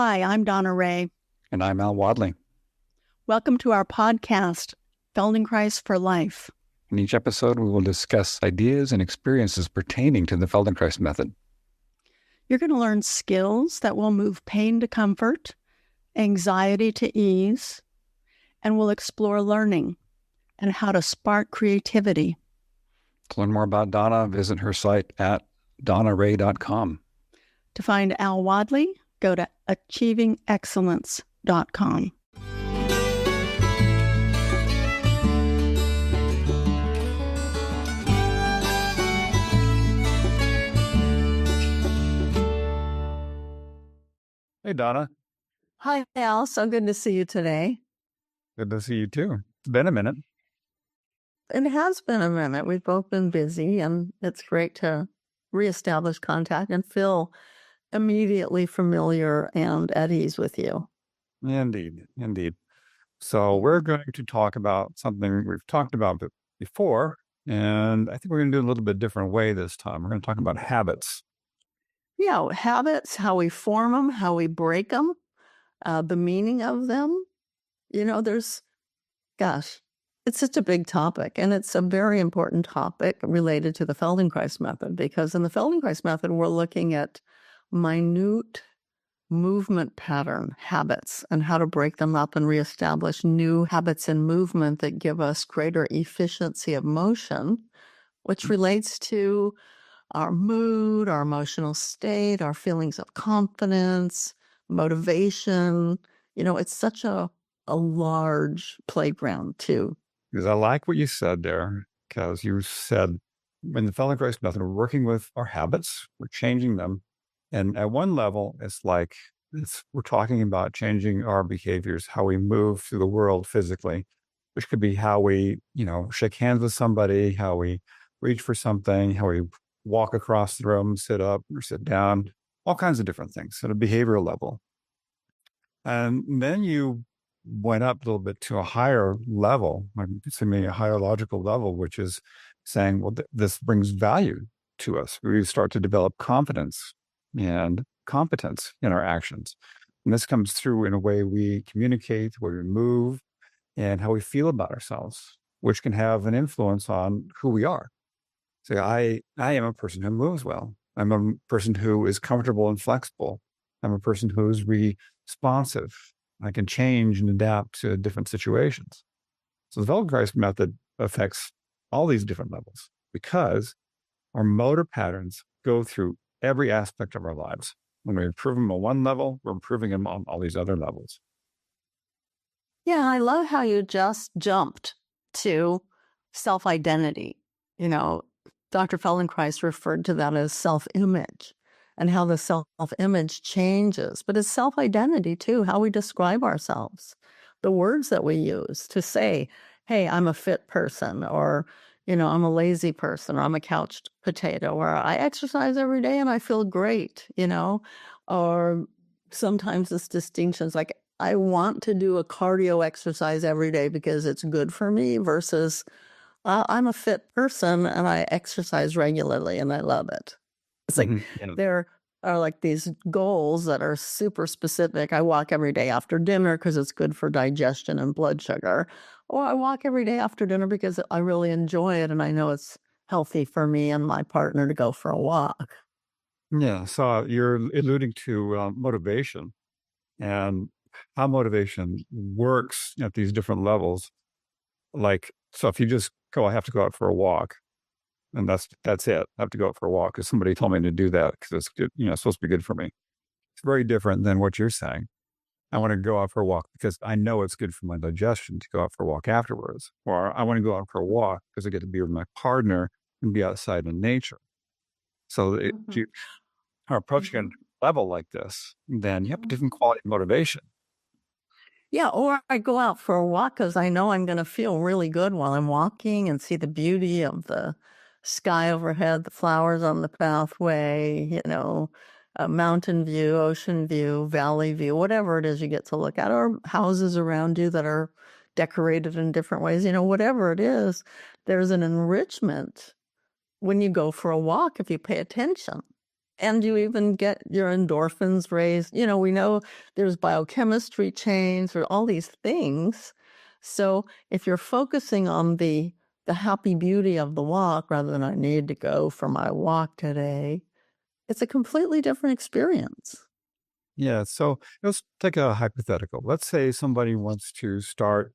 Hi, I'm Donna Ray. And I'm Al Wadley. Welcome to our podcast, Feldenkrais for Life. In each episode, we will discuss ideas and experiences pertaining to the Feldenkrais Method. You're going to learn skills that will move pain to comfort, anxiety to ease, and we'll explore learning and how to spark creativity. To learn more about Donna, visit her site at donnaray.com. To find Al Wadley, go to achievingexcellence.com. Hey, Donna. Hi, Al. So good to see you today. Good to see you, too. It's been a minute. It has been a minute. We've both been busy, and it's great to reestablish contact and feel immediately familiar and at ease with you. Indeed. So we're going to talk about something we've talked about before, and I think we're going to do it a little bit different way this time. We're going to talk about habits. Yeah, habits, how we form them, how we break them, the meaning of them. It's such a big topic, and it's a very important topic related to the Feldenkrais Method, because in the Feldenkrais Method, we're looking at minute movement pattern habits and how to break them up and reestablish new habits and movement that give us greater efficiency of motion, which relates to our mood, our emotional state, our feelings of confidence, motivation. It's such a large playground too. Because I like what you said there, because you said in the Feldenkrais Method, we're working with our habits, we're changing them. And at one level, we're talking about changing our behaviors, how we move through the world physically, which could be how we, shake hands with somebody, how we reach for something, how we walk across the room, sit up or sit down, all kinds of different things at a behavioral level. And then you went up a little bit to a higher level, maybe a higher logical level, which is saying, well, this brings value to us. We start to develop confidence and competence in our actions. And this comes through in a way we communicate, the way we move, and how we feel about ourselves, which can have an influence on who we are. So I am a person who moves well. I'm a person who is comfortable and flexible. I'm a person who's responsive. I can change and adapt to different situations. So the Feldenkrais Method affects all these different levels because our motor patterns go through every aspect of our lives. When we improve them on one level, we're improving them on all these other levels. Yeah, I love how you just jumped to self-identity. Dr. Feldenkrais referred to that as self-image and how the self-image changes. But it's self-identity too, how we describe ourselves, the words that we use to say, hey, I'm a fit person, or, I'm a lazy person, or I'm a couch potato, or I exercise every day and I feel great, or sometimes it's distinctions like I want to do a cardio exercise every day because it's good for me versus I'm a fit person and I exercise regularly and I love it. It's like there are like these goals that are super specific. I walk every day after dinner because it's good for digestion and blood sugar. Or I walk every day after dinner because I really enjoy it and I know it's healthy for me and my partner to go for a walk. Yeah, so you're alluding to motivation and how motivation works at these different levels. So if you just go, I have to go out for a walk, and that's it. I have to go out for a walk because somebody told me to do that because it's good, it's supposed to be good for me. It's very different than what you're saying. I want to go out for a walk because I know it's good for my digestion to go out for a walk afterwards. Or I want to go out for a walk because I get to be with my partner and be outside in nature. So if you are approaching a level like this, then you have a different quality of motivation. Yeah, or I go out for a walk because I know I'm going to feel really good while I'm walking and see the beauty of the sky overhead, the flowers on the pathway, a mountain view, ocean view, valley view, whatever it is you get to look at, or houses around you that are decorated in different ways, whatever it is, there's an enrichment when you go for a walk if you pay attention. And you even get your endorphins raised. We know there's biochemistry change or all these things. So if you're focusing on the happy beauty of the walk rather than I need to go for my walk today, it's a completely different experience. Yeah. So let's take a hypothetical. Let's say somebody wants to start,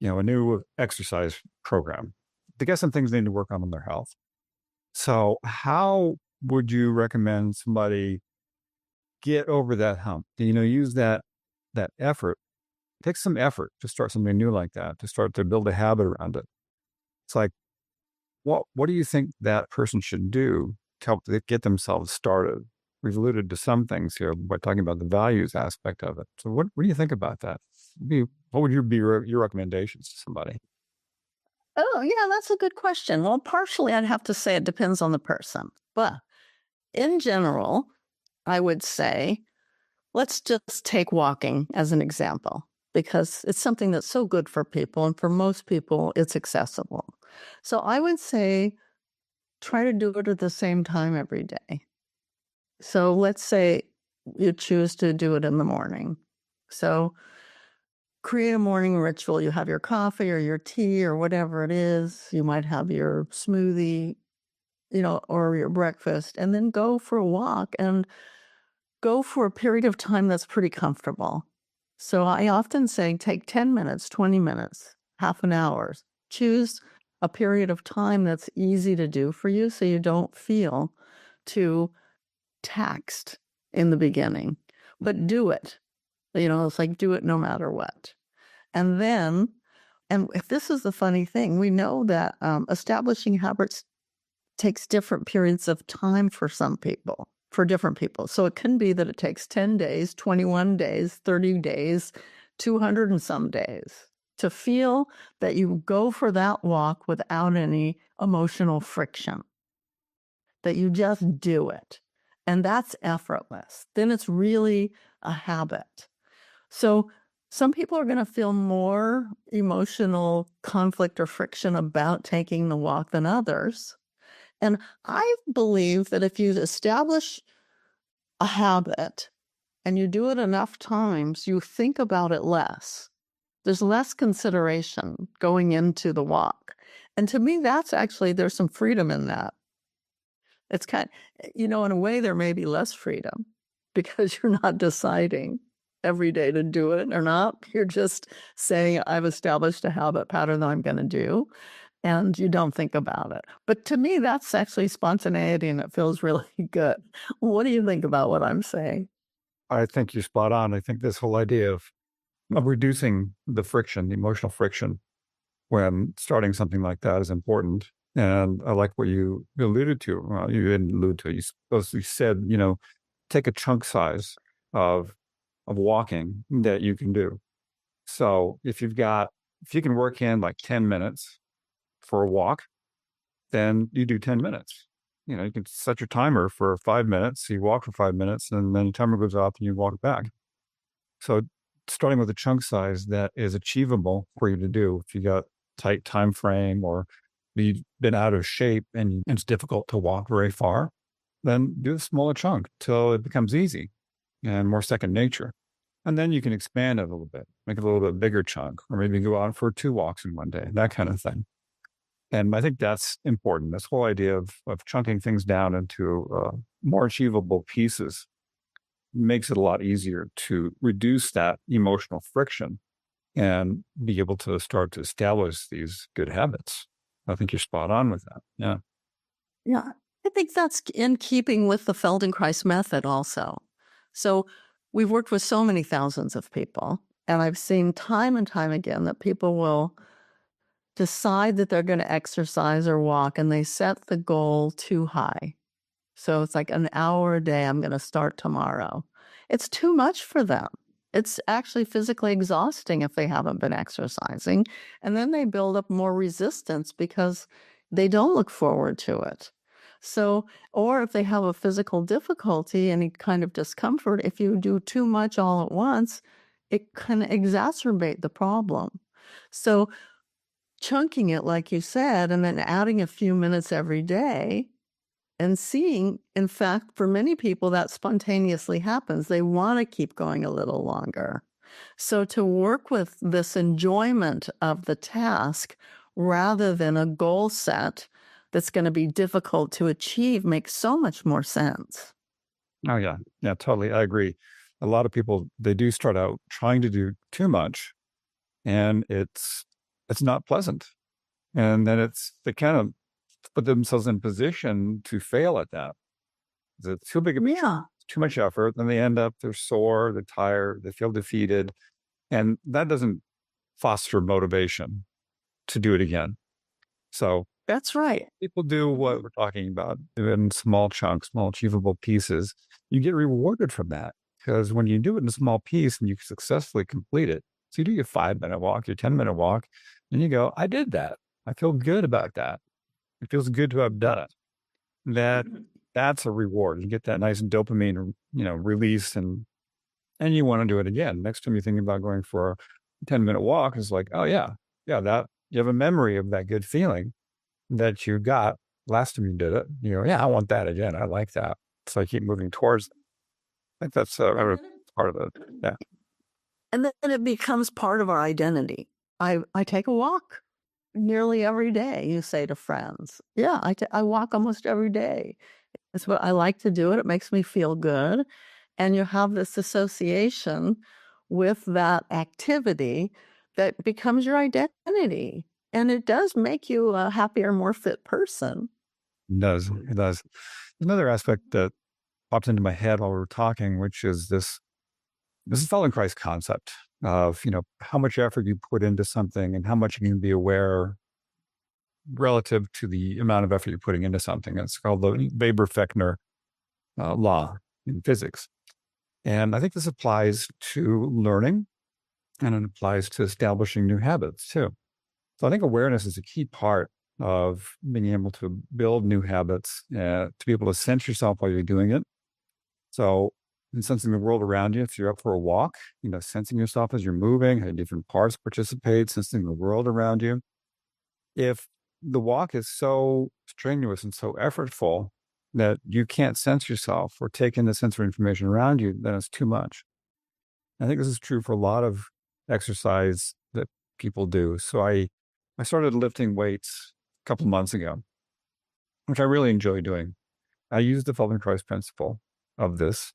a new exercise program. They got some things they need to work on in their health. So how would you recommend somebody get over that hump? Use that effort. Take some effort to start something new like that, to start to build a habit around it. It's like, what do you think that person should do to help get themselves started? We've alluded to some things here by talking about the values aspect of it. So what do you think about that? What would be your recommendations to somebody? Oh, yeah, that's a good question. Well, partially, I'd have to say it depends on the person. But in general, I would say, let's just take walking as an example, because it's something that's so good for people. And for most people, it's accessible. So I would say, try to do it at the same time every day. So let's say you choose to do it in the morning. So create a morning ritual. You have your coffee or your tea or whatever it is. You might have your smoothie, or your breakfast, and then go for a walk and go for a period of time that's pretty comfortable. So I often say take 10 minutes, 20 minutes, half an hour. Choose a period of time that's easy to do for you so you don't feel too taxed in the beginning. But do it. It's like do it no matter what. And then, and if this is the funny thing, we know that establishing habits takes different periods of time for different people. So it can be that it takes 10 days, 21 days, 30 days, 200 and some days to feel that you go for that walk without any emotional friction, that you just do it. And that's effortless. Then it's really a habit. So some people are going to feel more emotional conflict or friction about taking the walk than others. And I believe that if you establish a habit and you do it enough times, you think about it less. There's less consideration going into the walk. And to me, there's some freedom in that. It's in a way, there may be less freedom because you're not deciding every day to do it or not. You're just saying, I've established a habit pattern that I'm going to do. And you don't think about it. But to me, that's actually spontaneity and it feels really good. What do you think about what I'm saying? I think you're spot on. I think this whole idea of reducing the friction, the emotional friction when starting something like that is important. And I like what you alluded to. Well, you didn't allude to it. You said, take a chunk size of walking that you can do. So if you can work in like 10 minutes for a walk, then you do 10 minutes. You can set your timer for 5 minutes. So you walk for 5 minutes, and then the timer goes off and you walk back. So starting with a chunk size that is achievable for you to do. If you got tight time frame or you've been out of shape and it's difficult to walk very far, then do a smaller chunk till it becomes easy and more second nature. And then you can expand it a little bit, make it a little bit bigger chunk, or maybe go out for 2 walks in one day, that kind of thing. And I think that's important. This whole idea of chunking things down into more achievable pieces makes it a lot easier to reduce that emotional friction and be able to start to establish these good habits. I think you're spot on with that. Yeah. Yeah, I think that's in keeping with the Feldenkrais method also. So we've worked with so many thousands of people, and I've seen time and time again that people will decide that they're going to exercise or walk, and they set the goal too high. So it's like an hour a day, I'm going to start tomorrow. It's too much for them. It's actually physically exhausting if they haven't been exercising. And then they build up more resistance because they don't look forward to it. So, or if they have a physical difficulty, any kind of discomfort, if you do too much all at once, it can exacerbate the problem. So chunking it, like you said, and then adding a few minutes every day and seeing, in fact, for many people, that spontaneously happens. They want to keep going a little longer. So to work with this enjoyment of the task rather than a goal set that's going to be difficult to achieve makes so much more sense. Oh, yeah. Yeah, totally. I agree. A lot of people, they do start out trying to do too much, and it's not pleasant. And then they kind of put themselves in position to fail at that. It's too big of a Yeah. too much effort. Then they end up, they're sore, they're tired, they feel defeated. And that doesn't foster motivation to do it again. So That's right. people do what we're talking about, do it in small chunks, small achievable pieces. You get rewarded from that, because when you do it in a small piece and you successfully complete it, so you do your 5-minute walk, your 10-minute walk, and you go, I did that. I feel good about that. It feels good to have done it. That's a reward. You get that nice dopamine, release, and you want to do it again. Next time you're thinking about going for a 10-minute walk, it's like, oh yeah, that you have a memory of that good feeling that you got last time you did it. You go, yeah, I want that again. I like that. So I keep moving towards it. I think that's part of it. Yeah. And then it becomes part of our identity. I take a walk nearly every day, you say to friends. Yeah, I walk almost every day. It's what I like to do it. It makes me feel good. And you have this association with that activity that becomes your identity. And it does make you a happier, more fit person. It does. It does. Another aspect that popped into my head while we were talking, which is this is Feldenkrais concept of, how much effort you put into something and how much you can be aware relative to the amount of effort you're putting into something. It's called the Weber-Fechner law in physics. And I think this applies to learning, and it applies to establishing new habits too. So I think awareness is a key part of being able to build new habits, to be able to sense yourself while you're doing it. So in sensing the world around you, if you're up for a walk, sensing yourself as you're moving, how different parts participate, sensing the world around you. If the walk is so strenuous and so effortful that you can't sense yourself or take in the sensory information around you, then it's too much. I think this is true for a lot of exercise that people do. So I started lifting weights a couple months ago, which I really enjoy doing. I use the Feldenkrais principle of this.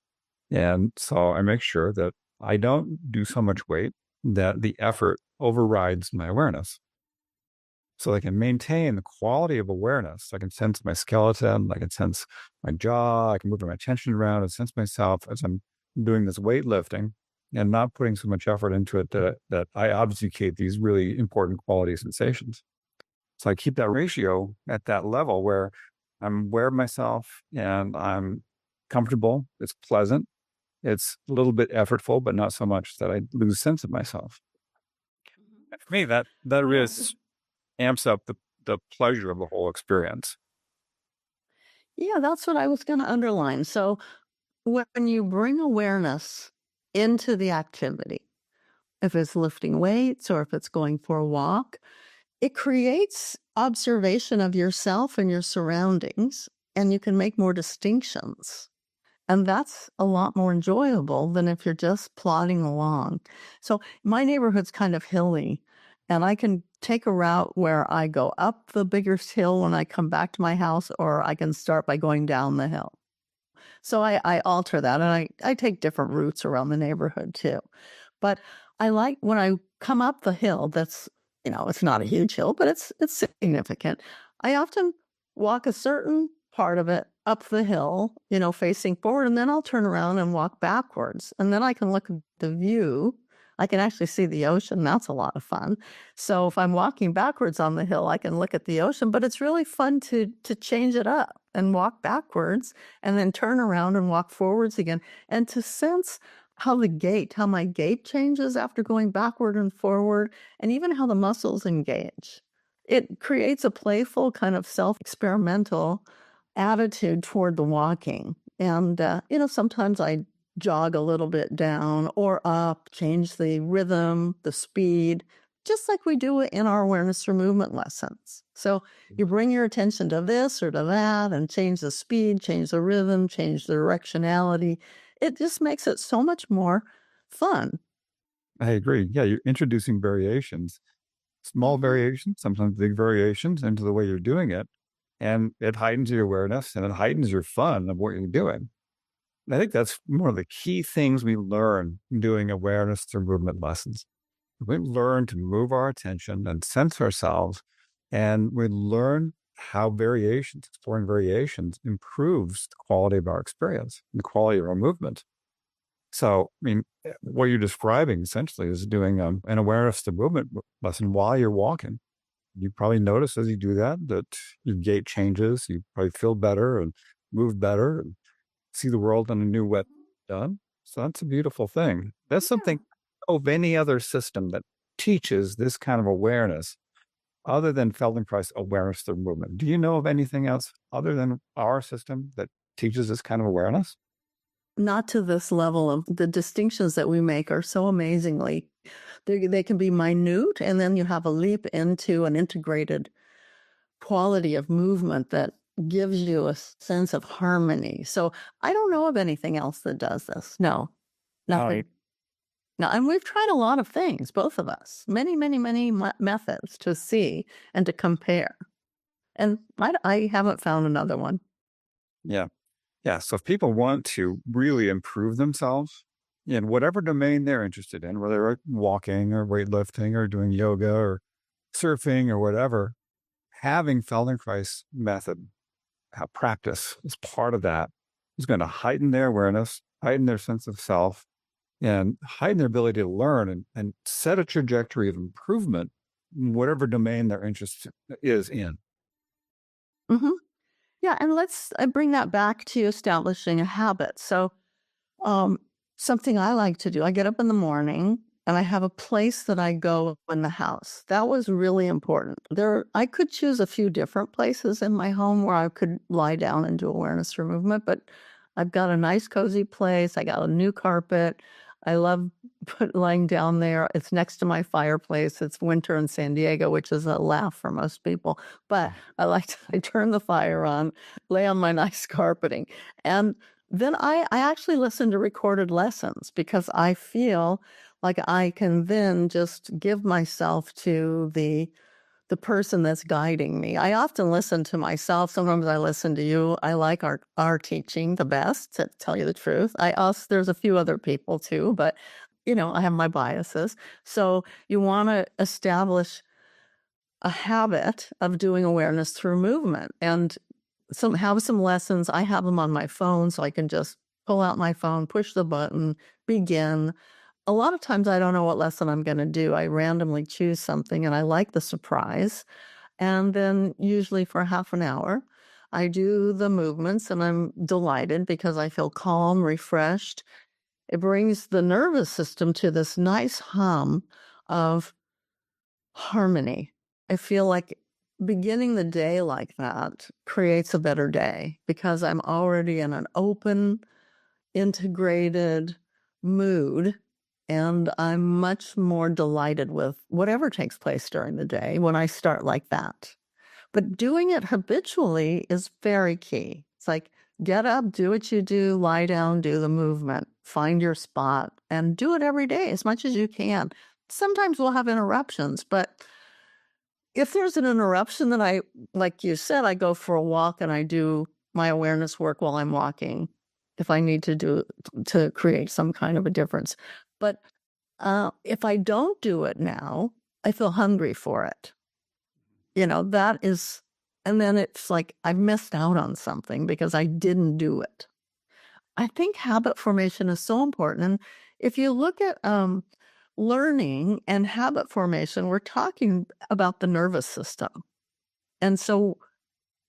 And so I make sure that I don't do so much weight that the effort overrides my awareness. So I can maintain the quality of awareness. I can sense my skeleton, I can sense my jaw, I can move my attention around and sense myself as I'm doing this weightlifting and not putting so much effort into it that I obfuscate these really important quality sensations. So I keep that ratio at that level where I'm aware of myself and I'm comfortable, it's pleasant, it's a little bit effortful, but not so much that I lose sense of myself. And for me, that really amps up the pleasure of the whole experience. Yeah, that's what I was going to underline. So when you bring awareness into the activity, if it's lifting weights or if it's going for a walk, it creates observation of yourself and your surroundings, and you can make more distinctions. And that's a lot more enjoyable than if you're just plodding along. So my neighborhood's kind of hilly, and I can take a route where I go up the biggest hill when I come back to my house, or I can start by going down the hill. So I alter that, and I take different routes around the neighborhood too. But I like when I come up the hill, that's, it's not a huge hill, but it's significant. I often walk a certain part of it up the hill, facing forward, and then I'll turn around and walk backwards. And then I can look at the view. I can actually see the ocean. That's a lot of fun. So if I'm walking backwards on the hill, I can look at the ocean, but it's really fun to change it up and walk backwards and then turn around and walk forwards again, and to sense how my gait changes after going backward and forward, and even how the muscles engage. It creates a playful kind of self-experimental attitude toward the walking. And, sometimes I jog a little bit down or up, change the rhythm, the speed, just like we do in our awareness for movement lessons. So you bring your attention to this or to that and change the speed, change the rhythm, change the directionality. It just makes it so much more fun. I agree. Yeah, you're introducing variations, small Mhm. variations, sometimes big variations into the way you're doing it. And it heightens your awareness and it heightens your fun of what you're doing. And I think that's one of the key things we learn doing awareness through movement lessons. We learn to move our attention and sense ourselves, and we learn how variations, exploring variations, improves the quality of our experience, the quality of our movement. So, I mean, what you're describing essentially is doing an awareness to movement lesson while you're walking. You probably notice as you do that that your gait changes. You probably feel better and move better and see the world in a new way. Done. So that's a beautiful thing. That's Yeah. something of any other system that teaches this kind of awareness other than Feldenkrais awareness through movement. Do you know of anything else other than our system that teaches this kind of awareness? Not to this level of the distinctions that we make are so amazingly they can be minute, and then you have a leap into an integrated quality of movement that gives you a sense of harmony. So I don't know of anything else that does this. No, I nothing. No, and we've tried a lot of things, both of us, many, many, many methods to see and to compare. And I haven't found another one. yeah. Yeah. So if people want to really improve themselves in whatever domain they're interested in, whether they're walking or weightlifting or doing yoga or surfing or whatever, having Feldenkrais method practice as part of that is going to heighten their awareness, heighten their sense of self, and heighten their ability to learn and set a trajectory of improvement in whatever domain their interest is in. Hmm. Yeah, and let's bring that back to establishing a habit. So Um, something I like to do, I get up in the morning and I have a place that I go in the house. That was really important. I could choose a few different places in my home where I could lie down and do awareness for movement, but I've got a nice cozy place. I got a new carpet. I love lying down there. It's next to my fireplace. It's winter in San Diego, which is a laugh for most people. But I turn the fire on, lay on my nice carpeting, and then I actually listen to recorded lessons because I feel like I can then just give myself to the person that's guiding me. I often listen to myself. Sometimes I listen to you. I like our teaching the best, to tell you the truth. I also there's a few other people too, but I have my biases. So you want to establish a habit of doing awareness through movement and some lessons. I have them on my phone so I can just pull out my phone, push the button, begin. A lot of times I don't know what lesson I'm going to do. I randomly choose something and I like the surprise. And then usually for half an hour, I do the movements and I'm delighted because I feel calm, refreshed. It brings the nervous system to this nice hum of harmony. I feel like beginning the day like that creates a better day because I'm already in an open, integrated mood. And I'm much more delighted with whatever takes place during the day when I start like that. But doing it habitually is very key. It's like get up, do what you do, lie down, do the movement, find your spot, and do it every day as much as you can. Sometimes we'll have interruptions, but if there's an interruption, then like you said, I go for a walk and I do my awareness work while I'm walking if I need to create some kind of a difference. But if I don't do it now, I feel hungry for it. That is, and then it's like I missed out on something because I didn't do it. I think habit formation is so important. And if you look at learning and habit formation, we're talking about the nervous system. And so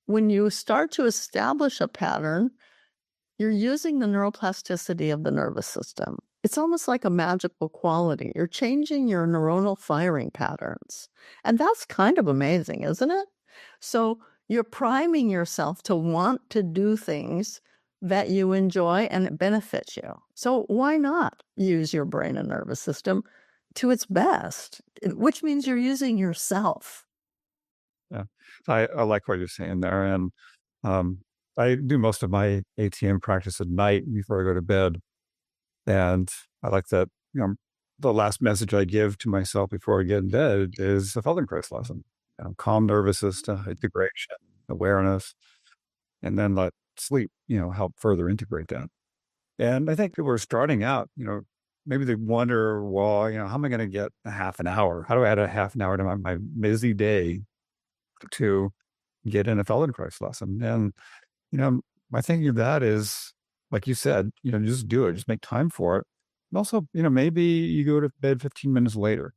when you start to establish a pattern, you're using the neuroplasticity of the nervous system. It's almost like a magical quality. You're changing your neuronal firing patterns. And that's kind of amazing, isn't it? So you're priming yourself to want to do things that you enjoy and it benefits you. So why not use your brain and nervous system to its best, which means you're using yourself. Yeah. I like what you're saying there. And um, I do most of my ATM practice at night before I go to bed. And I like that, the last message I give to myself before I get in bed is a Feldenkrais lesson. Calm nervous system, integration, awareness, and then let sleep, help further integrate that. And I think people are starting out, maybe they wonder, well, how am I going to get a half an hour? How do I add a half an hour to my busy day to get in a Feldenkrais lesson? And, my thinking of that is, like you said, just do it, just make time for it. And also, maybe you go to bed 15 minutes later,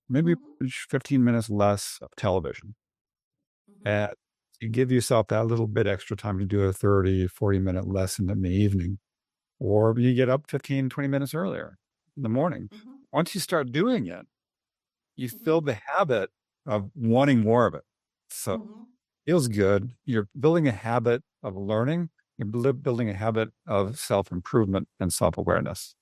maybe Mhm. 15 minutes less of television. Mhm. And you give yourself that little bit extra time to do a 30, 40-minute lesson in the evening, or you get up 15, 20 minutes earlier in the morning. Mhm. Once you start doing it, you Mhm. feel the habit of wanting more of it. So Mhm. it feels good. You're building a habit of learning. You're building a habit of self-improvement and self-awareness.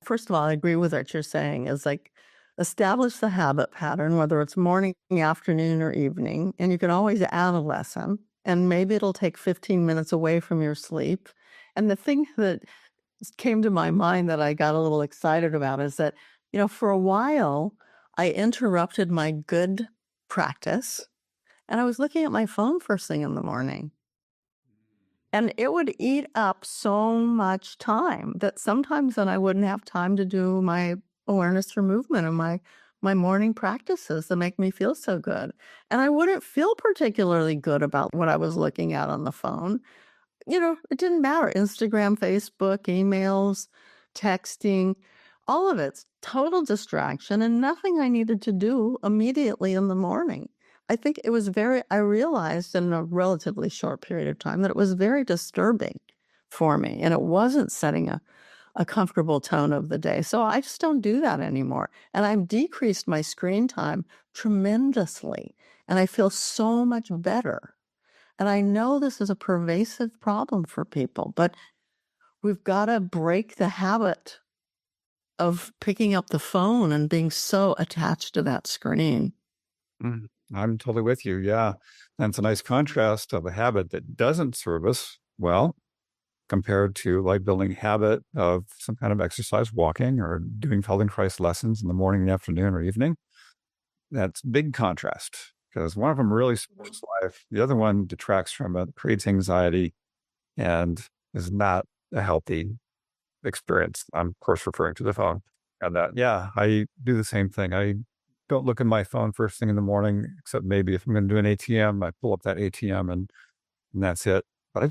First of all, I agree with what you're saying is like establish the habit pattern, whether it's morning, afternoon, or evening, and you can always add a lesson. And maybe it'll take 15 minutes away from your sleep. And the thing that came to my mind that I got a little excited about is that, for a while, I interrupted my good practice and I was looking at my phone first thing in the morning. And it would eat up so much time that sometimes then I wouldn't have time to do my awareness for movement and my morning practices that make me feel so good. And I wouldn't feel particularly good about what I was looking at on the phone. It didn't matter. Instagram, Facebook, emails, texting, all of it's total distraction and nothing I needed to do immediately in the morning. I realized in a relatively short period of time that it was very disturbing for me and it wasn't setting a comfortable tone of the day. So I just don't do that anymore. And I've decreased my screen time tremendously and I feel so much better. And I know this is a pervasive problem for people, but we've got to break the habit of picking up the phone and being so attached to that screen. Mhm. I'm totally with you. Yeah. And it's a nice contrast of a habit that doesn't serve us well compared to like building a habit of some kind of exercise, walking or doing Feldenkrais lessons in the morning, afternoon, or evening. That's big contrast because one of them really supports life. The other one detracts from it, creates anxiety, and is not a healthy experience. I'm, of course, referring to the phone. And that, yeah, I do the same thing. I don't look at my phone first thing in the morning, except maybe if I'm going to do an ATM, I pull up that ATM and that's it. But I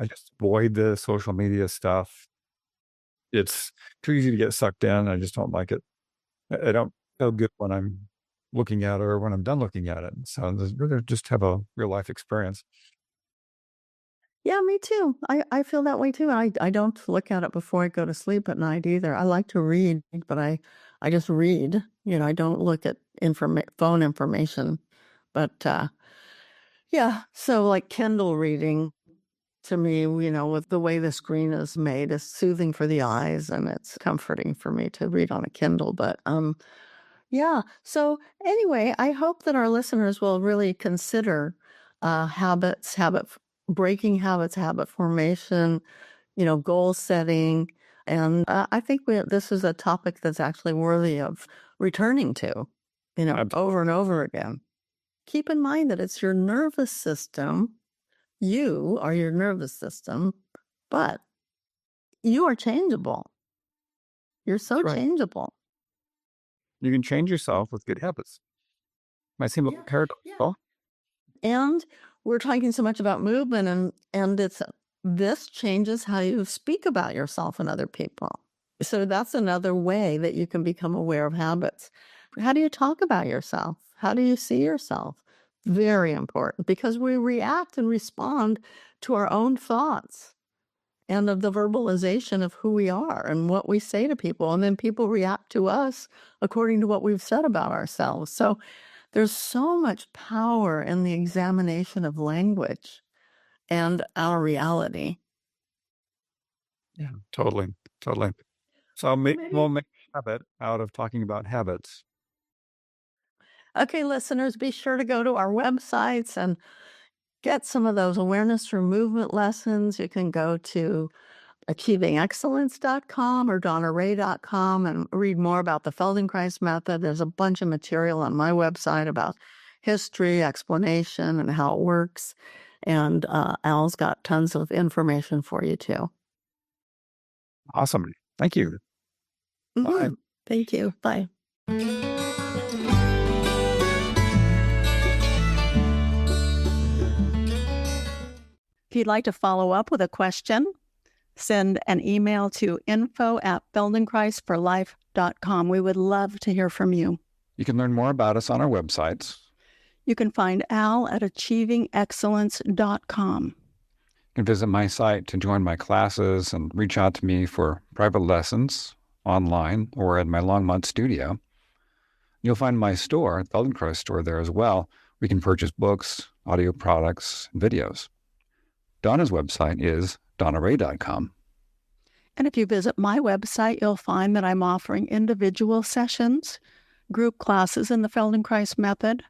just avoid the social media stuff. It's too easy to get sucked in. I just don't like it. I don't feel good when I'm looking at it or when I'm done looking at it. So I'd rather just have a real life experience. Yeah, me too. I feel that way too. I don't look at it before I go to sleep at night either. I like to read, but I just read. I don't look at phone information. But yeah, so like Kindle reading to me, with the way the screen is made, is soothing for the eyes and it's comforting for me to read on a Kindle. But yeah. So anyway, I hope that our listeners will really consider breaking habits, habit formation, goal setting. And I think this is a topic that's actually worthy of returning to, over Absolutely. and over again. Keep in mind that it's your nervous system. You are your nervous system, but you are changeable. You're so That's right. changeable. You can change yourself with good habits. Might seem a little Yeah. Yeah. paradoxical. And we're talking so much about movement and this changes how you speak about yourself and other people. So that's another way that you can become aware of habits. How do you talk about yourself? How do you see yourself? Very important because we react and respond to our own thoughts and of the verbalization of who we are and what we say to people. And then people react to us according to what we've said about ourselves. So there's so much power in the examination of language and our reality. Yeah, totally. Totally. So So we'll maybe make a habit out of talking about habits. Okay, listeners, be sure to go to our websites and get some of those awareness through movement lessons. You can go to achievingexcellence.com or donnaray.com and read more about the Feldenkrais method. There's a bunch of material on my website about history, explanation, and how it works. And Al's got tons of information for you too. Awesome. Thank you. Bye. Thank you. Bye. If you'd like to follow up with a question, send an email to info@feldenkreisforlife.com. We would love to hear from you. You can learn more about us on our websites. You can find Al at achievingexcellence.com. You can visit my site to join my classes and reach out to me for private lessons online or at my Longmont studio. You'll find my store, Feldenkrais store, there as well. We can purchase books, audio products, and videos. Donna's website is donnaray.com. And if you visit my website, you'll find that I'm offering individual sessions, group classes in the Feldenkrais Method,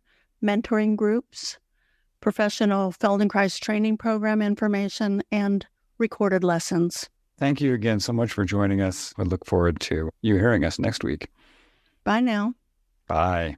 mentoring groups, professional Feldenkrais training program information, and recorded lessons. Thank you again so much for joining us. I look forward to you hearing us next week. Bye now. Bye.